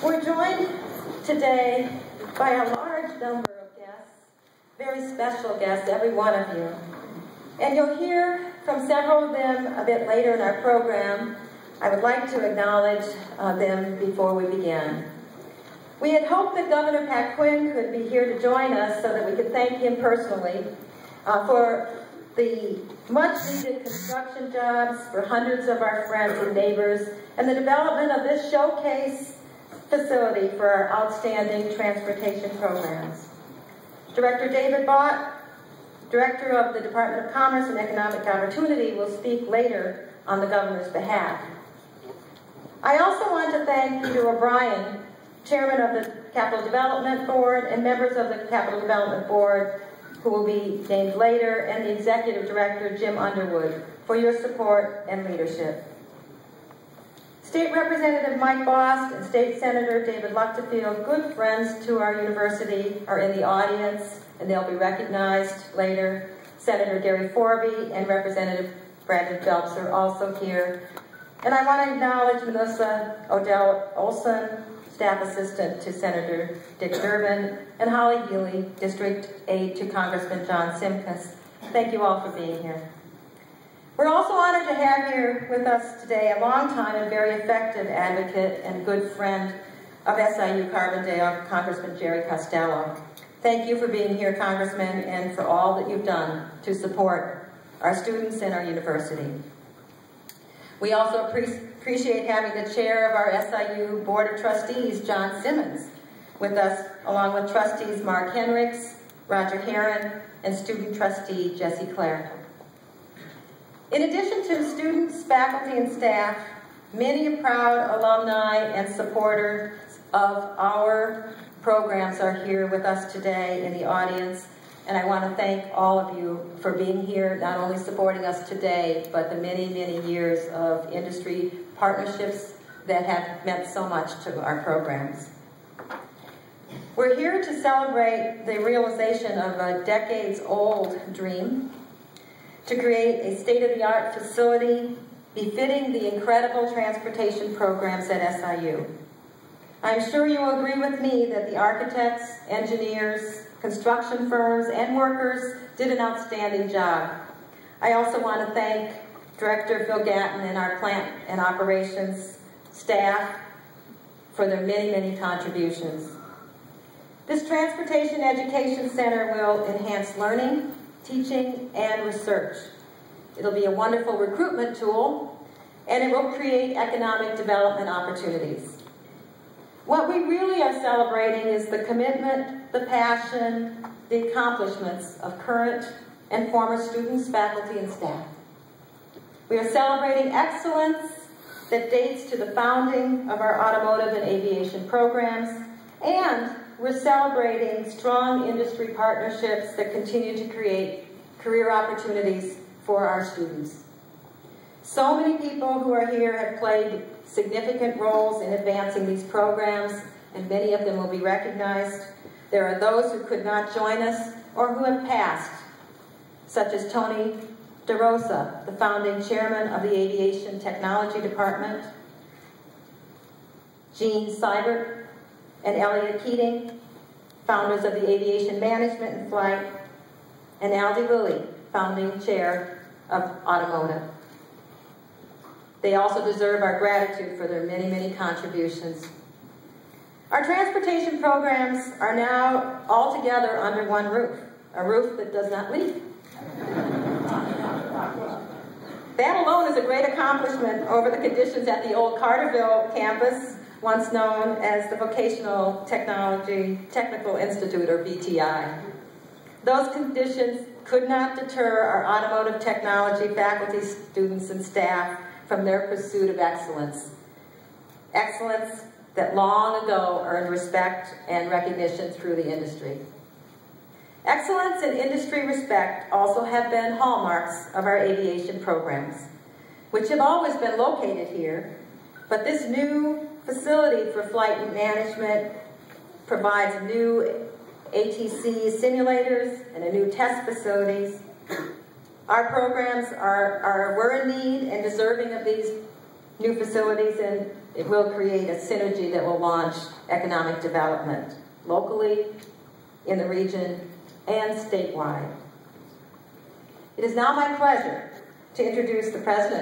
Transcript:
We're joined today by a large number of guests, very special guests, every one of you. And you'll hear from several of them a bit later in our program. I would like to acknowledge them before we begin. We had hoped that Governor Pat Quinn could be here to join us so that we could thank him personally for the much-needed construction jobs for hundreds of our friends and neighbors and the development of this showcase facility for our outstanding transportation programs. Director David Bott, Director of the Department of Commerce and Economic Opportunity, will speak later on the Governor's behalf. I also want to thank Peter O'Brien, Chairman of the Capital Development Board, and members of the Capital Development Board, who will be named later, and the Executive Director, Jim Underwood, for your support and leadership. State Representative Mike Bost and State Senator David Luchtefield, good friends to our university, are in the audience, and they'll be recognized later. Senator Gary Forby and Representative Brandon Phelps are also here. And I want to acknowledge Melissa Odell Olson, Staff Assistant to Senator Dick Durbin, and Holly Healy, District Aide to Congressman John Simkus. Thank you all for being here. We're also honored to have here with us today a longtime and very effective advocate and good friend of SIU Carbondale, Congressman Jerry Costello. Thank you for being here, Congressman, and for all that you've done to support our students and our university. We also appreciate having the chair of our SIU Board of Trustees, John Simmons, with us, along with trustees Mark Henricks, Roger Heron, and student trustee Jessie Clare. In addition to students, faculty, and staff, many proud alumni and supporters of our programs are here with us today in the audience, and I want to thank all of you for being here, not only supporting us today, but the many, many years of industry partnerships that have meant so much to our programs. We're here to celebrate the realization of a decades-old dream to create a state-of-the-art facility befitting the incredible transportation programs at SIU. I'm sure you will agree with me that the architects, engineers, construction firms, and workers did an outstanding job. I also want to thank Director Phil Gatton and our plant and operations staff for their many, many contributions. This Transportation Education Center will enhance learning, teaching, and research. It'll be a wonderful recruitment tool, and it will create economic development opportunities. What we really are celebrating is the commitment, the passion, the accomplishments of current and former students, faculty, and staff. We are celebrating excellence that dates to the founding of our automotive and aviation programs, and we're celebrating strong industry partnerships that continue to create career opportunities for our students. So many people who are here have played significant roles in advancing these programs, and many of them will be recognized. There are those who could not join us or who have passed, such as Tony DeRosa, the founding chairman of the Aviation Technology Department, Gene Seibert and Elliot Keating, founders of the Aviation Management and Flight, and Aldi Lilly, founding chair of Automotive. They also deserve our gratitude for their many, many contributions. Our transportation programs are now all together under one roof, a roof that does not leak. That alone is a great accomplishment over the conditions at the old Carterville campus, once known as the Vocational Technical Institute, or VTI. Those conditions could not deter our automotive technology faculty, students, and staff from their pursuit of excellence. Excellence that long ago earned respect and recognition through the industry. Excellence and industry respect also have been hallmarks of our aviation programs, which have always been located here, but this new facility for flight management provides new ATC simulators and a new test facilities. Our programs were in need and deserving of these new facilities, and It will create a synergy that will launch economic development locally, in the region, and statewide. It is now my pleasure to introduce the President